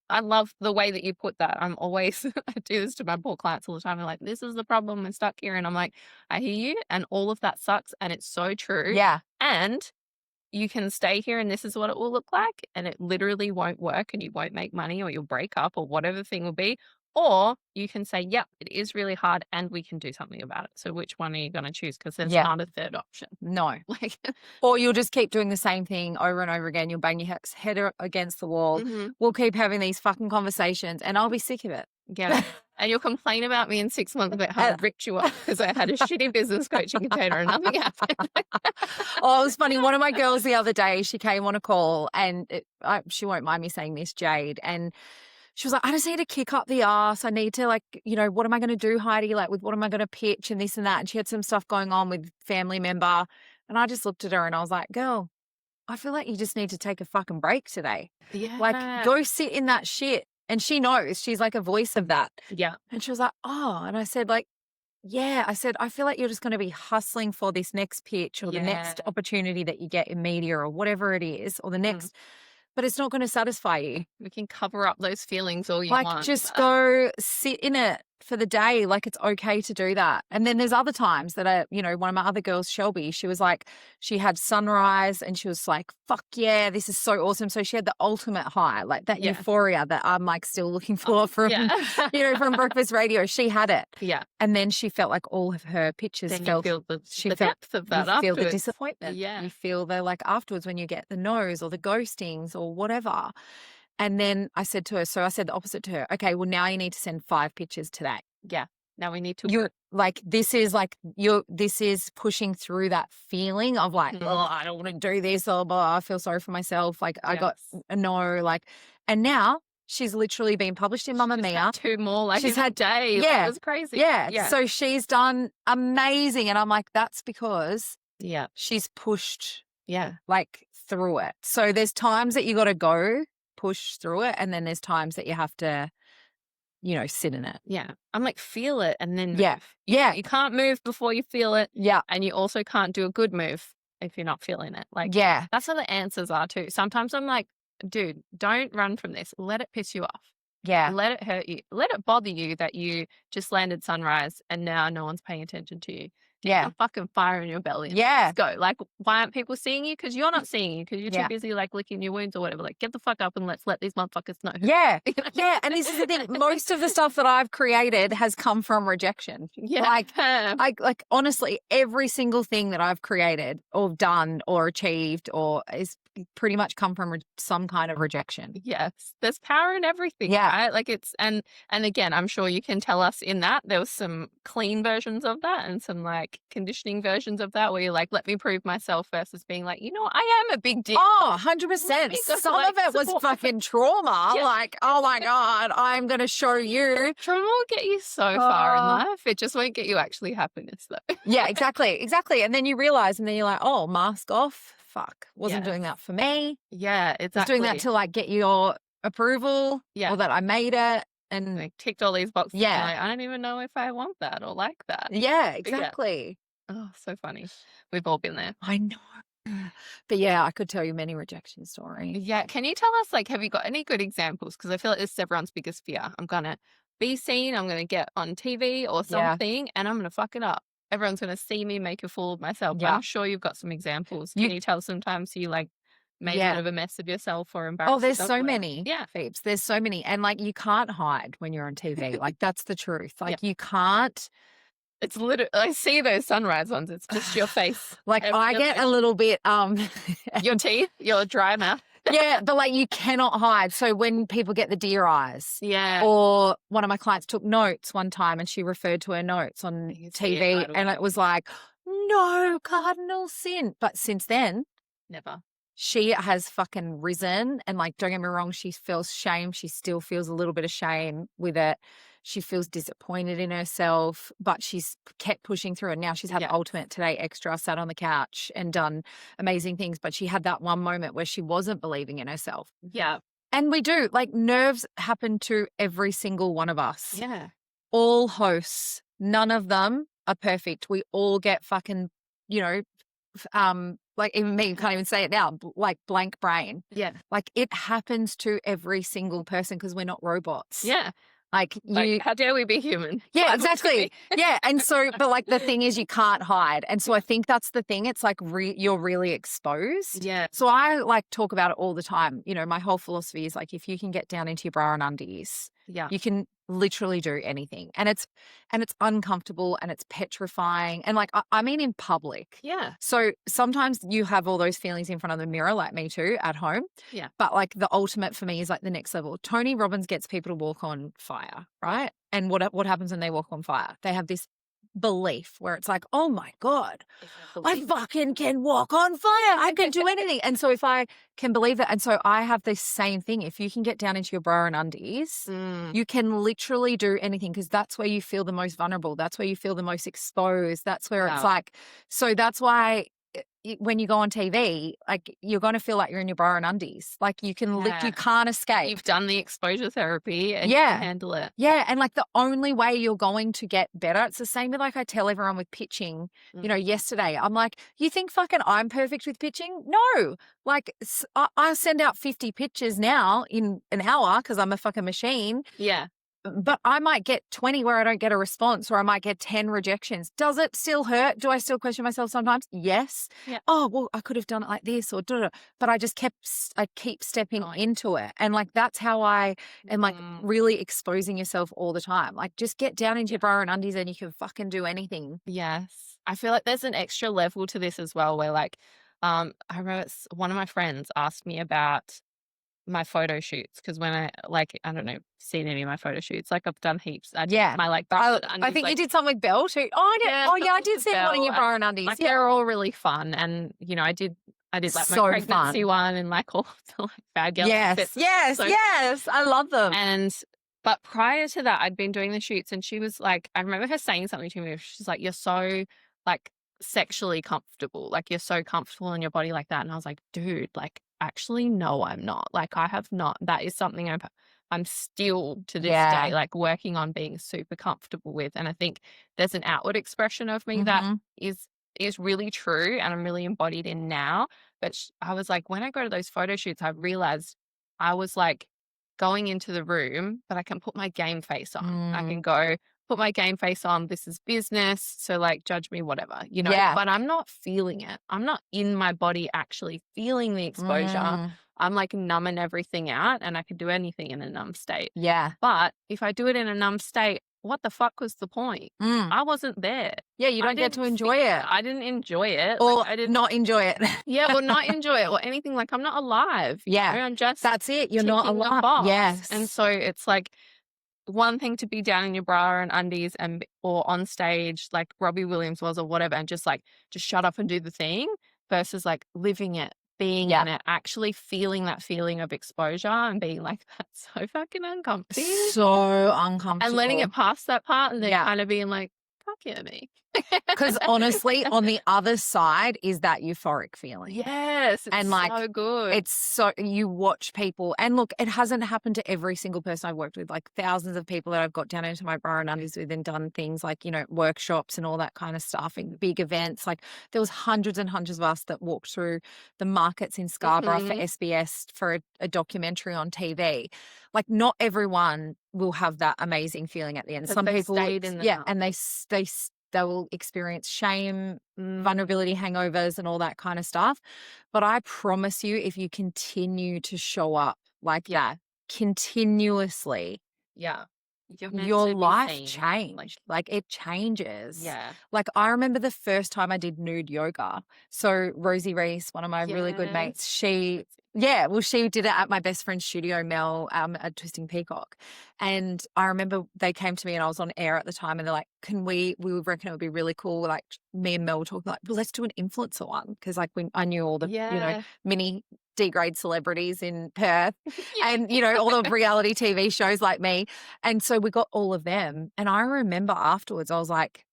I love the way that you put that. I'm always, I do this to my poor clients all the time. I'm like, this is the problem. We're stuck here. And I'm like, I hear you. And all of that sucks. And it's so true. Yeah. And you can stay here and this is what it will look like. And it literally won't work and you won't make money or you'll break up or whatever the thing will be. Or you can say, yep, it is really hard and we can do something about it. So which one are you going to choose? Because there's not a third option. No. Or you'll just keep doing the same thing over and over again. You'll bang your head against the wall. We'll keep having these fucking conversations and I'll be sick of it. Yeah. And you'll complain about me in 6 months about how I ripped you up because I had a shitty business coaching container and nothing happened. Oh, it was funny. One of my girls the other day, she came on a call and she won't mind me saying this, Jade, and she was like, I just need to kick up the ass. I need to what am I going to do, Heidi? Like what am I going to pitch and this and that? And she had some stuff going on with family member. And I just looked at her and I was like, girl, I feel like you just need to take a fucking break today. Yeah. Like go sit in that shit. And she knows, she's like a voice of that. Yeah. And she was like, oh, and I said I said, I feel like you're just going to be hustling for this next pitch or the next opportunity that you get in media or whatever it is, or the next, but it's not going to satisfy you. We can cover up those feelings all you want. Like just go sit in it for the day. Like it's okay to do that. And then there's other times that one of my other girls, Shelby, she was like, she had sunrise and she was like, fuck yeah, this is so awesome. So she had the ultimate high, like that euphoria that I'm like still looking for from, from breakfast radio. She had it. Yeah. And then she felt like all of her pictures then felt, you feel the depth of that you feel the afterwards. disappointment. Yeah. You feel the afterwards when you get the no's or the ghostings or whatever. And then I said to her, so I said the opposite to her. Okay, well now you need to send 5 pictures today. Yeah. Now we need to. You're this is pushing through that feeling of like, oh, I don't want to do this. Or blah, I feel sorry for myself. Like I got a no. And now she's literally been published in Mamma Mia. Had 2 more. She's had days. Yeah, it was crazy. Yeah. So she's done amazing, and I'm like, that's because she's pushed. Yeah. Through it. So there's times that you got to go push through it, and then there's times that you have to sit in it. Yeah. I'm like, feel it and then move. Yeah. You can't move before you feel it. Yeah. And you also can't do a good move if you're not feeling it. That's how the answers are too. Sometimes I'm like, dude, don't run from this. Let it piss you off. Yeah. Let it hurt you. Let it bother you that you just landed sunrise and now no one's paying attention to you. Get the fucking fire in your belly. Yeah. Let's go. Why aren't people seeing you? Because you're not seeing you. Because you're too busy licking your wounds or whatever. Get the fuck up and let's let these motherfuckers know. Yeah. Yeah. And this is the thing. Most of the stuff that I've created has come from rejection. Yeah. Honestly, every single thing that I've created or done or achieved or is pretty much come from some kind of rejection. Yes, there's power in everything, Yeah. right? Like it's and again, I'm sure you can tell us in that there was some clean versions of that and some like conditioning versions of that where you're like, let me prove myself versus being like, you know, I am a big dick. Oh, Let 100%. me go, Some like, of it was support. fucking trauma. Yeah. Like, oh my God, I'm going to show you. Trauma will get you so far in Oh. life. It just won't get you actually happiness though. Yeah, exactly. Exactly. And then you realize, and then you're like, oh, mask off. Fuck. Wasn't doing Yes. that for me. Yeah, Was exactly. doing that to like get your approval Yeah. or that I made it. And Like ticked all these boxes. Yeah. And like, I don't even know if I want that or like that. yeah, exactly. Oh, so funny. We've all been there. I know. But yeah, I could tell you many rejection stories. Yeah. Can you tell us, like, have you got any good examples? Because I feel like this is everyone's biggest fear. I'm going to be seen, I'm going to get on TV or Yeah. something, and I'm going to fuck it up. Everyone's going to see me make a fool of myself. But Yeah. I'm sure you've got some examples. You- Can you tell sometimes you, like, made Yeah. a bit of a mess of yourself or embarrassed Oh, there's yourself? so or whatever? many. Yeah. Phoebes. There's so many. And like you can't hide when you're on TV. Like that's the truth. Like you can't. It's literally, I see those sunrise ones. It's just your face. Like I Your get face. a little bit Your teeth, your dry mouth. yeah, but like you cannot hide. So when people get the deer eyes, Yeah. or one of my clients took notes one time and she referred to her notes on You see it TV right and away. it was like, no, cardinal sin. But since then, Never. she has fucking risen and like, don't get me wrong, she feels shame. She still feels a little bit of shame with it. She feels disappointed in herself, but she's kept pushing through. And now she's had the ultimate today extra, sat on the couch and done amazing things. But she had that one moment where she wasn't believing in herself. Yeah. And we do, like nerves happen to every single one of us. Yeah. All hosts, none of them are perfect. We all get fucking, you know, like even me, can't even say it now, like blank brain. Yeah. Like it happens to every single person because we're not robots. Yeah. Like you, how dare we be human? yeah, Why would exactly. we? Yeah. And so, but like the thing is you can't hide. And so I think that's the thing. It's like you're really exposed. Yeah. So I like talk about it all the time. You know, my whole philosophy is like, if you can get down into your bra and undies, Yeah. you can literally do anything. And it's uncomfortable and it's petrifying. And like, I mean, in public. Yeah. So sometimes you have all those feelings in front of the mirror, like me too, at home. Yeah. But like the ultimate for me is like the next level. Tony Robbins gets people to walk on fire, right? And what happens when they walk on fire? They have this belief where it's like, oh my God, I fucking can walk on fire. I can do anything. And so if I can believe that, and so I have this same thing. If you can get down into your bra and undies, you can literally do anything because that's where you feel the most vulnerable. That's where you feel the most exposed. That's where it's like, so that's why when you go on TV, like you're going to feel like you're in your bra and undies. Like you can, you can't escape. You've done the exposure therapy and you can handle it. Yeah. And like the only way you're going to get better, it's the same with like I tell everyone with pitching, you know, yesterday, I'm like, you think fucking I'm perfect with pitching? No. Like I send out 50 pitches now in an hour because I'm a fucking machine. Yeah. But I might get 20 where I don't get a response or I might get 10 rejections. Does it still hurt? Do I still question myself sometimes? Yes. Yeah. Oh, well, I could have done it like this or da-da. But I keep stepping into it. And like, that's how I am like really exposing yourself all the time. Like just get down into your bra and undies and you can fucking do anything. Yes. I feel like there's an extra level to this as well where like, I remember one of my friends asked me about my photo shoots because when I don't know, seen any of my photo shoots, like I've done heaps. I think you did something with Belle too. Oh, I did see one in your bra and undies. Like they're all really fun, and you know, I did like my so pregnancy one and like all the like bad girl outfits. Yes, I love them. But prior to that, I'd been doing the shoots, and she was like, I remember her saying something to me. She's like, "You're so like sexually comfortable, like you're so comfortable in your body like that," and I was like, "Dude, like." Actually, no, I'm not. Like, I have not. That is something I'm still to this day, like working on being super comfortable with. And I think there's an outward expression of me that is really true and I'm really embodied in now. But I was like, when I go to those photo shoots, I realized I was like going into the room, but I can put my game face on. I can go put my game face on. This is business. So like judge me, whatever, you know, but I'm not feeling it. I'm not in my body actually feeling the exposure. I'm like numbing everything out and I can do anything in a numb state. Yeah. But if I do it in a numb state, what the fuck was the point? Mm. I wasn't there. Yeah, you I don't get to didn't enjoy feel it. I didn't enjoy it. Like, Or I didn't not enjoy it. yeah, or not enjoy it or anything. Like, I'm not alive, you Yeah, know? I'm just that's it. You're not ticking a alive. box. And Yes. so it's like one thing to be down in your bra and undies and or on stage like Robbie Williams was or whatever and just shut up and do the thing versus like living it, being Yeah. in it, actually feeling that feeling of exposure and being like, that's so fucking uncomfortable. So uncomfortable. And letting it past that part and then Yeah. kind of being like, fuck yeah, me. Because honestly, on the other side is that euphoric feeling. Yes, it's And like, so good. it's so, you watch people, and look, it hasn't happened to every single person I've worked with, like thousands of people that I've got down into my bra and undies with and done things like, you know, workshops and all that kind of stuff and big events. Like there was hundreds and hundreds of us that walked through the markets in Scarborough for Mhm. SBS for a documentary on TV. Like not everyone will have that amazing feeling at the end. 'Cause Some they people, stayed in the yeah, house. and they will experience shame, vulnerability hangovers and all that kind of stuff. But I promise you, if you continue to show up like Yeah. that continuously, Yeah. You're meant your to be life seen. change. Like it changes. Yeah. Like I remember the first time I did nude yoga. So Rosie Reese, one of my really good mates, she did it at my best friend's studio, Mel, at Twisting Peacock. And I remember they came to me and I was on air at the time and they're like, we would reckon it would be really cool. Like me and Mel were talking like, well, let's do an influencer one. Cause like I knew all the, you know, Yeah. mini D-grade celebrities in Perth Yeah. and, you know, all the reality TV shows like me. And so we got all of them. And I remember afterwards, I was like,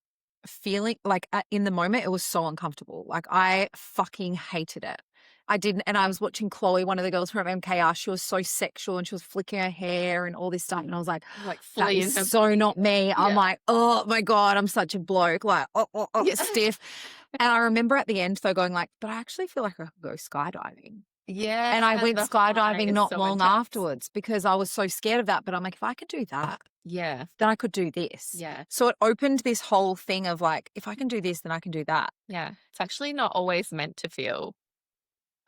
feeling like in the moment, it was so uncomfortable. Like I fucking hated it. I didn't. And I was watching Chloe, one of the girls from MKR. She was so sexual and she was flicking her hair and all this stuff. And I was like, Like that fully in is her so body. not me. I'm Yeah. like, oh my God, I'm such a bloke. Like, Yeah. stiff. And I remember at the end though going like, but I actually feel like I could go skydiving. Yeah. And I went the high skydiving is not so long intense. afterwards because I was so scared of that. But I'm like, if I could do that, Yeah. then I could do this. Yeah. So it opened this whole thing of like, if I can do this, then I can do that. Yeah. It's actually not always meant to feel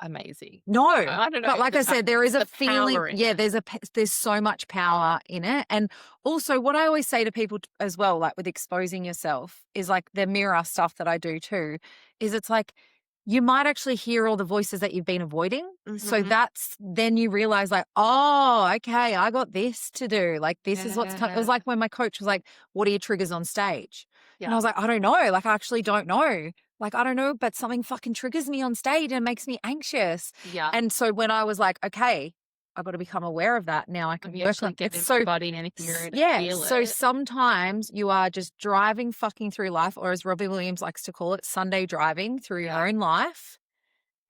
amazing. No, I don't know. but like I said, there is a the feeling. power in Yeah, it. there's so much power in it. And also, what I always say to people as well, like with exposing yourself, is like the mirror stuff that I do too. Is it's like you might actually hear all the voices that you've been avoiding. So Mhm. that's then you realize like, oh, okay, I got this to do. Like this is what's coming. It was like when my coach was like, "What are your triggers on stage?" And I Yeah. was like, I don't know. Like I actually don't know. Like, I don't know, but something fucking triggers me on stage and makes me anxious. Yeah. And so when I was like, okay, I've got to become aware of that. Now I can If you work actually on get it. in So, your body and hear it and yeah. feel So it. sometimes you are just driving fucking through life, or as Robbie Williams likes to call it, Sunday driving through your own life.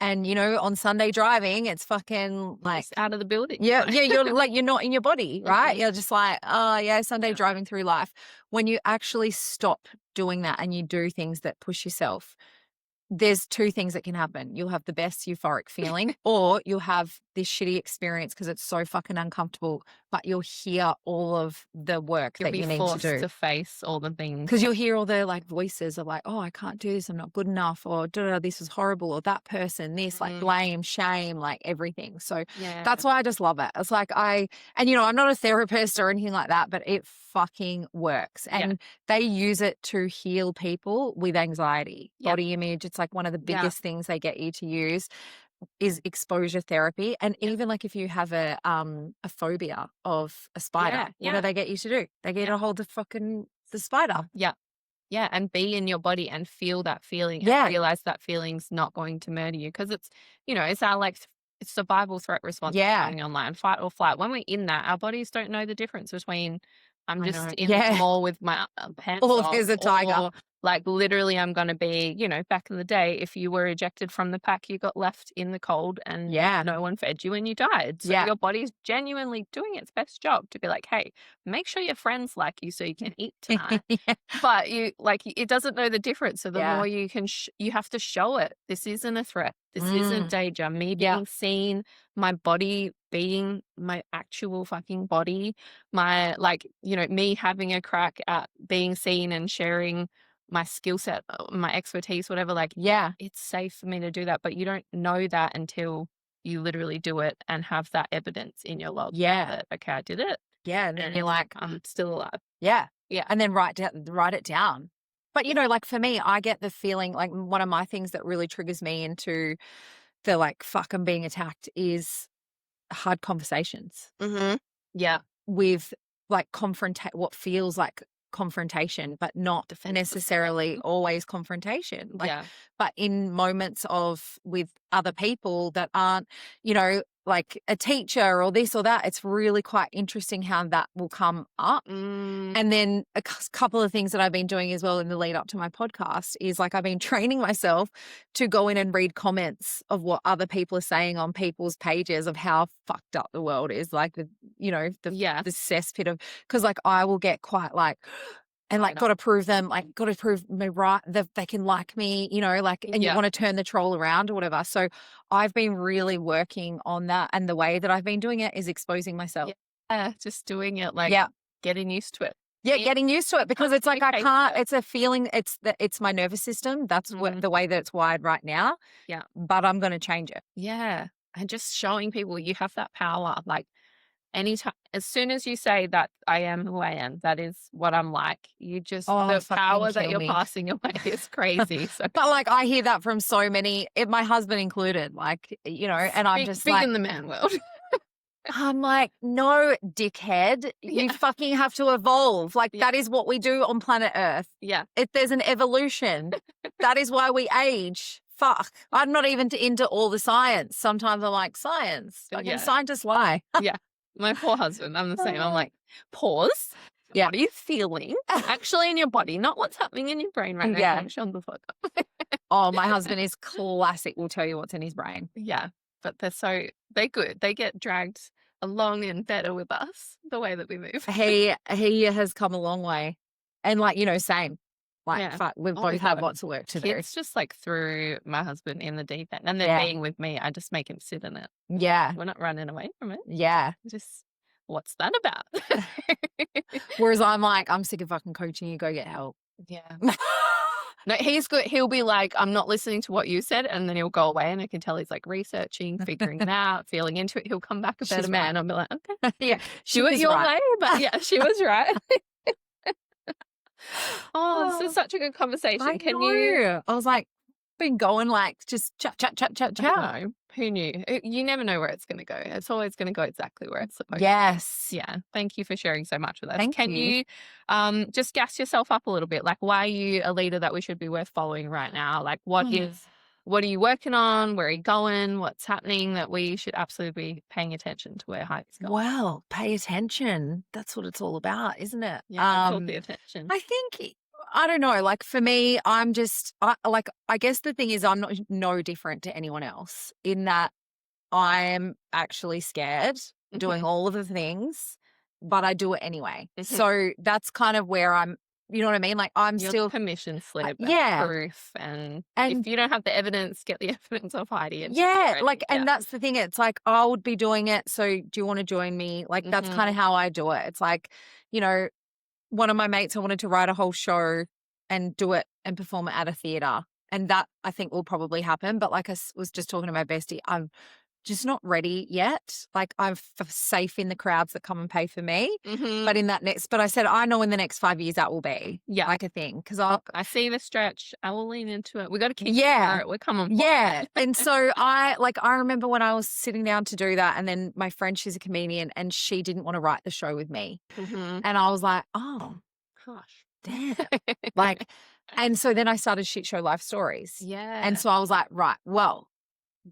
And, you know, on Sunday driving, it's fucking like, Just out of the building. yeah, you're like, you're not in your body, right? Mhm. You're just like, oh, yeah, Sunday driving through life. When you actually stop doing that and you do things that push yourself, there's two things that can happen. You'll have the best euphoric feeling, or you'll have this shitty experience because it's so fucking uncomfortable, but you'll hear all of the work You'll that be you need to forced do. to face all the things. Because you'll hear all the like voices of like, oh, I can't do this, I'm not good enough, or this is horrible, or that person, this, like blame, shame, like everything. So that's why I just love it. It's like and you know, I'm not a therapist or anything like that, but it fucking works. And they use it to heal people with anxiety, body image. It's like one of the biggest things they get you to use is exposure therapy. And even like if you have a phobia of a spider, what do they get you to do? They get you to hold the spider. Yeah. Yeah. And be in your body and feel that feeling and realize that feeling's not going to murder you. Because it's, you know, it's our like it's survival threat response going online, fight or flight. When we're in that, our bodies don't know the difference between I'm just in the mall with my pants Or off, there's a tiger. or like literally I'm going to be, you know, back in the day, if you were ejected from the pack, you got left in the cold and no one fed you and you died. So your body's genuinely doing its best job to be like, hey, make sure your friends like you so you can eat tonight. But you like, it doesn't know the difference. So the more you can, you have to show it. This isn't a threat. This isn't danger. Me being seen, my body being my actual fucking body, my like, you know, me having a crack at being seen and sharing my skill set, my expertise, whatever, like, it's safe for me to do that. But you don't know that until you literally do it and have that evidence in your log. That, okay, I did it. Yeah. And then you're like, I'm still alive. Yeah. Yeah. and then write it down. But, you know, like for me, I get the feeling like one of my things that really triggers me into the like, fuck, I'm being attacked is hard conversations Yeah. with like what feels like confrontation, but not Defensive. necessarily always confrontation. Like, Yeah. but in moments with other people that aren't, you know, like a teacher or this or that, it's really quite interesting how that will come up. And then a couple of things that I've been doing as well in the lead up to my podcast is like I've been training myself to go in and read comments of what other people are saying on people's pages of how fucked up the world is, like the cesspit of, because like I will get quite like, and like got to prove me right that they can like me, you know, like, and you want to turn the troll around or whatever. So I've been really working on that, and the way that I've been doing it is exposing myself. Yeah, just doing it, like getting used to it. Yeah, getting used to it, because it's like I can't. It's a feeling. It's my nervous system. That's the way that it's wired right now. Yeah, but I'm going to change it. Yeah, and just showing people you have that power. Like anytime, as soon as you say that I am who I am, that is what I'm like. You just the power that you're passing away is crazy. So, but like I hear that from so many, my husband included. Like, you know, and I'm just big like in the man world. I'm like, no, dickhead, you fucking have to evolve. Like that is what we do on planet Earth. Yeah. If there's an evolution, that is why we age. Fuck. I'm not even into all the science. Sometimes I'm like, science. Fucking scientists lie. Yeah. My poor husband, I'm the same. I'm like, pause. Yeah. What are you feeling? Actually in your body, not what's happening in your brain right now. Yeah. Shut the fuck up. Oh, my husband is classic. Will tell you what's in his brain. Yeah. But they're good. They get dragged along and better with us, the way that we move. He has come a long way. And like, you know, same. Like, fuck, we've both had lots of work to do. It's just like threw my husband in the deep end. And then being with me, I just make him sit in it. Yeah. We're not running away from it. Yeah. Just, what's that about? Whereas I'm like, I'm sick of fucking coaching you, go get help. Yeah. No, he's good. He'll be like, I'm not listening to what you said. And then he'll go away and I can tell he's like researching, figuring it out, feeling into it. He'll come back a better man. I'll be like, okay. Yeah. Do it your way. But yeah, she was right. This is such a good conversation. I was like, been going like just chat. No, who knew? You never know where it's going to go. It's always going to go exactly where it's supposed to. Yes. Yeah. Thank you for sharing so much with us. Can you just gas yourself up a little bit? Like, why are you a leader that we should be worth following right now? Like, what are you working on? Where are you going? What's happening that we should absolutely be paying attention to where Heidi's going? Well, pay attention. That's what it's all about, isn't it? Yeah, the attention. I think, I don't know, like for me, I guess the thing is I'm not no different to anyone else in that I'm actually scared doing all of the things, but I do it anyway. So that's kind of where I'm, you know what I mean? Like I'm still permission slip, proof, and if you don't have the evidence, get the evidence of Heidi. And and that's the thing. It's like I would be doing it. So do you want to join me? Like that's kind of how I do it. It's like, you know, one of my mates, I wanted to write a whole show and do it and perform it at a theater, and that I think will probably happen. But like I was just talking to my bestie, I'm just not ready yet. Like I'm safe in the crowds that come and pay for me. But I said, I know in the next 5 years that will be like a thing. Cause I see the stretch. I will lean into it. We got to keep it. We're coming. Yeah. And so I remember when I was sitting down to do that, and then my friend, she's a comedian, and she didn't want to write the show with me. And I was like, oh gosh, damn. And so then I started Shit Show Life Stories. Yeah. And so I was like, right, well,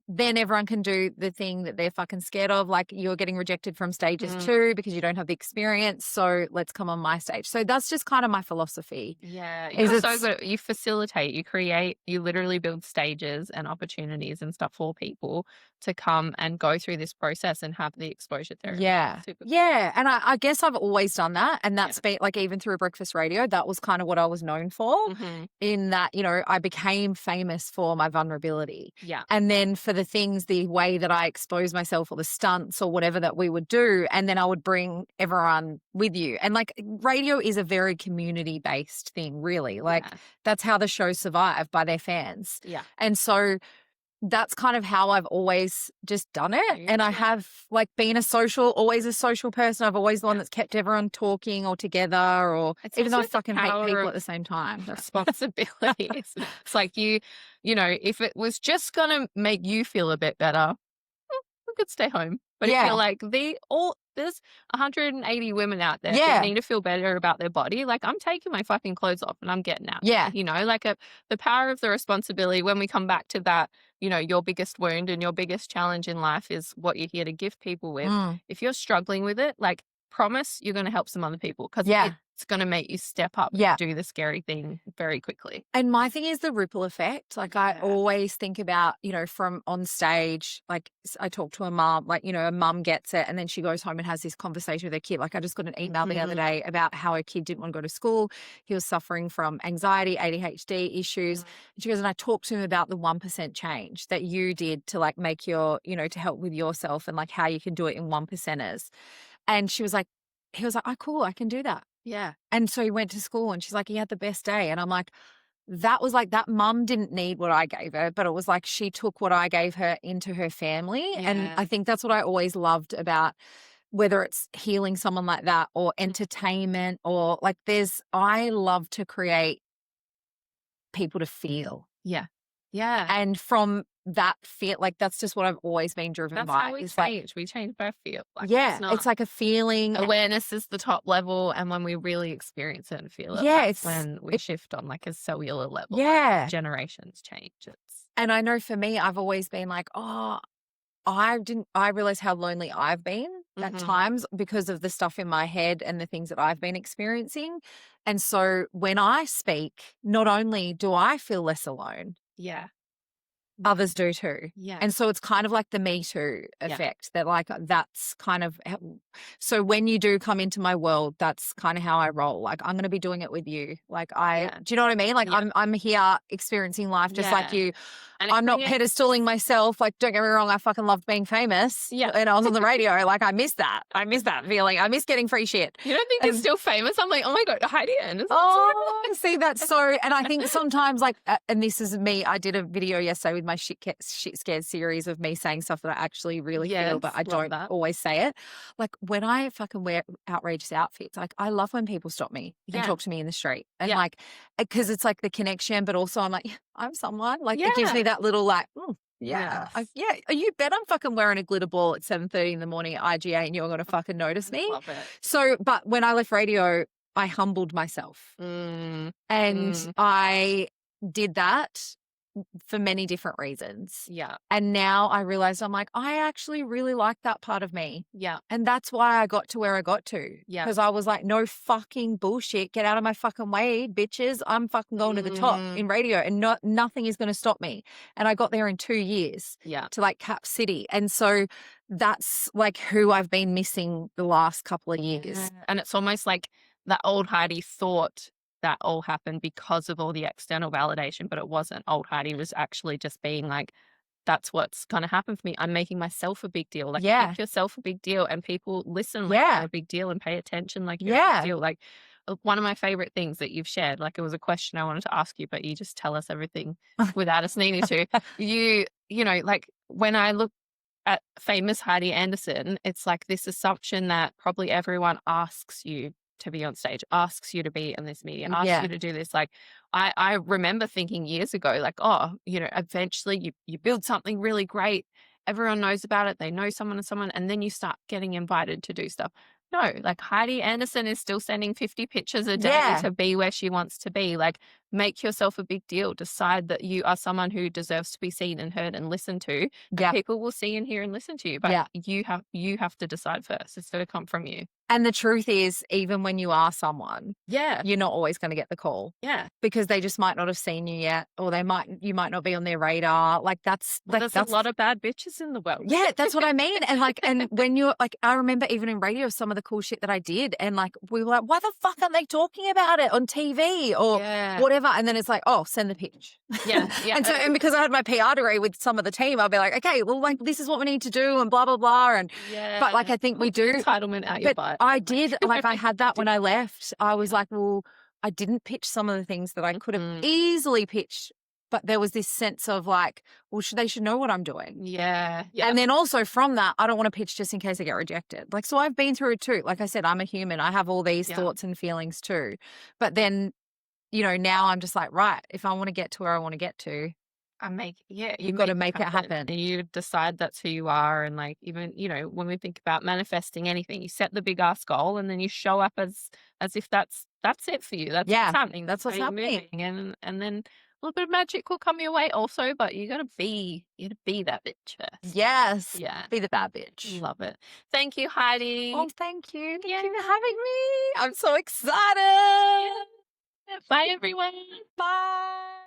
then everyone can do the thing that they're fucking scared of. Like you're getting rejected from stages too because you don't have the experience. So let's come on my stage. So that's just kind of my philosophy. Yeah. You're so good. You facilitate, you create, you literally build stages and opportunities and stuff for people to come and go through this process and have the exposure therapy. Yeah. Yeah. And I guess I've always done that. And that's been like, even through Breakfast Radio, that was kind of what I was known for in that, you know, I became famous for my vulnerability. Yeah. And then for the things, the way that I expose myself or the stunts or whatever that we would do. And then I would bring everyone with you. And like radio is a very community based thing, really. Like that's how the shows survive, by their fans. Yeah. And so that's kind of how I've always just done it. And I Yeah. have like been always a social person. I've always the one that's kept everyone talking or together, or It's even though I also the fucking hate power people of at the same time. responsibility, isn't it? It's like you know, if it was just gonna make you feel a bit better, we could stay home. But if you're Yeah. like there's 180 women out there who Yeah. need to feel better about their body, like I'm taking my fucking clothes off and I'm getting out. Yeah. You know, like the power of the responsibility. When we come back to that, you know, your biggest wound and your biggest challenge in life is what you're here to gift people with. Mm. If you're struggling with it, like promise you're going to help some other people because Yeah. it's going to make you step up Yeah. and do the scary thing very quickly. And my thing is the ripple effect. Like I Yeah. always think about, you know, from on stage, like I talk to a mom, like, you know, a mum gets it and then she goes home and has this conversation with her kid. Like I just got an email the other day about how her kid didn't want to go to school. He was suffering from anxiety, ADHD issues. And she goes, and I talked to him about the 1% change that you did to like make your, you know, to help with yourself and like how you can do it in 1%ers. And he was like, oh, cool, I can do that. Yeah. And so he went to school and she's like, he had the best day. And I'm like, that was like that mum didn't need what I gave her, but it was like she took what I gave her into her family. And Yeah. I think that's what I always loved about whether it's healing someone like that or entertainment or like I love to create people to feel. Yeah. Yeah. And from that feel, like that's just what I've always been driven That's by. how we It's change. We change by feel. Like, yeah, it's like a feeling. awareness is the top level, and when we really experience it and feel it, Yeah, that's when we shift on like a cellular level. Yeah. Generations change. And I know for me, I've always been like, oh, I realized how lonely I've been at times because of the stuff in my head and the things that I've been experiencing. And so when I speak, not only do I feel less alone, Yeah. others do too. Yeah. And so it's kind of like the Me Too effect that like that's kind of so when you do come into my world, that's kind of how I roll. Like I'm going to be doing it with you. Like do you know what I mean? Like I'm here experiencing life just like you. And I'm not pedestaling myself. Like don't get me wrong, I fucking loved being famous. Yeah. And I was on the radio. Like I miss that. I miss that feeling. I miss getting free shit. You don't think you're still famous? I'm like, oh my God, Heidi Anderson. Oh, see, that's so, and I think sometimes like, and this is me, I did a video yesterday with my shit scared series of me saying stuff that I actually really feel, but I don't always say it. Like when I fucking wear outrageous outfits, like I love when people stop me and talk to me in the street and like, because it's like the connection, but also I'm like, I'm someone, like it gives me that little like, yeah. You bet I'm fucking wearing a glitter ball at 7:30 in the morning at IGA and you're going to fucking notice me. Love it. So, but when I left radio, I humbled myself and I did that for many different reasons. Yeah. And now I realized I'm like, I actually really like that part of me. Yeah. And that's why I got to where I got to. Yeah. Because I was like, no fucking bullshit. Get out of my fucking way, bitches. I'm fucking going to the top in radio and nothing is going to stop me. And I got there in 2 years to like Cap City. And so that's like who I've been missing the last couple of years. And it's almost like that old Heidi thought that all happened because of all the external validation, but it wasn't. Old Heidi was actually just being like, that's what's going to happen for me. I'm making myself a big deal. Like, make yourself a big deal, and people listen like you're a big deal and pay attention like you're a big deal. Like, one of my favorite things that you've shared, like it was a question I wanted to ask you, but you just tell us everything without us needing to. You know, like when I look at famous Heidi Anderson, it's like this assumption that probably everyone asks you to be on stage, asks you to be in this media, asks you to do this. Like I remember thinking years ago, like, oh, you know, eventually you build something really great. Everyone knows about it. They know someone and then you start getting invited to do stuff. No, like Heidi Anderson is still sending 50 pictures a day to be where she wants to be. Like make yourself a big deal. Decide that you are someone who deserves to be seen and heard and listened to. And people will see and hear and listen to you. But you have to decide first. It's got to come from you. And the truth is, even when you are someone, you're not always going to get the call. Yeah. Because they just might not have seen you yet, or you might not be on their radar. Like that's there's a lot of bad bitches in the world. Yeah, that's what I mean. And like, and when you're like, I remember even in radio, some of the cool shit that I did, and like, we were like, why the fuck aren't they talking about it on TV or whatever? And then it's like, oh, send the pitch. Yeah. And because I had my PR degree with some of the team, I'll be like, okay, well, like this is what we need to do, and blah blah blah. And but like, I think we do entitlement out your butt. I did, like I had that when I left. I was like, well, I didn't pitch some of the things that I could have easily pitched but there was this sense of like, well, they should know what I'm doing. Yeah. Yeah. And then also from that, I don't want to pitch just in case I get rejected. Like, so I've been through it too. Like I said, I'm a human. I have all these Yeah. thoughts and feelings too. But then, you know, now I'm just like, right, if I want to get to where I want to get to, you gotta make it happen. and you decide that's who you are. And like, even, you know, when we think about manifesting anything, you set the big ass goal and then you show up as if that's it for you. That's Yeah, what's happening. that's what's how you're happening. moving. And then a little bit of magic will come your way also, but you gotta be that bitch first. Yes. Yeah. Be the bad bitch. Love it. Thank you, Heidi. Oh, thank you. Thank you Yeah. for having me. I'm so excited. Bye everyone. Bye.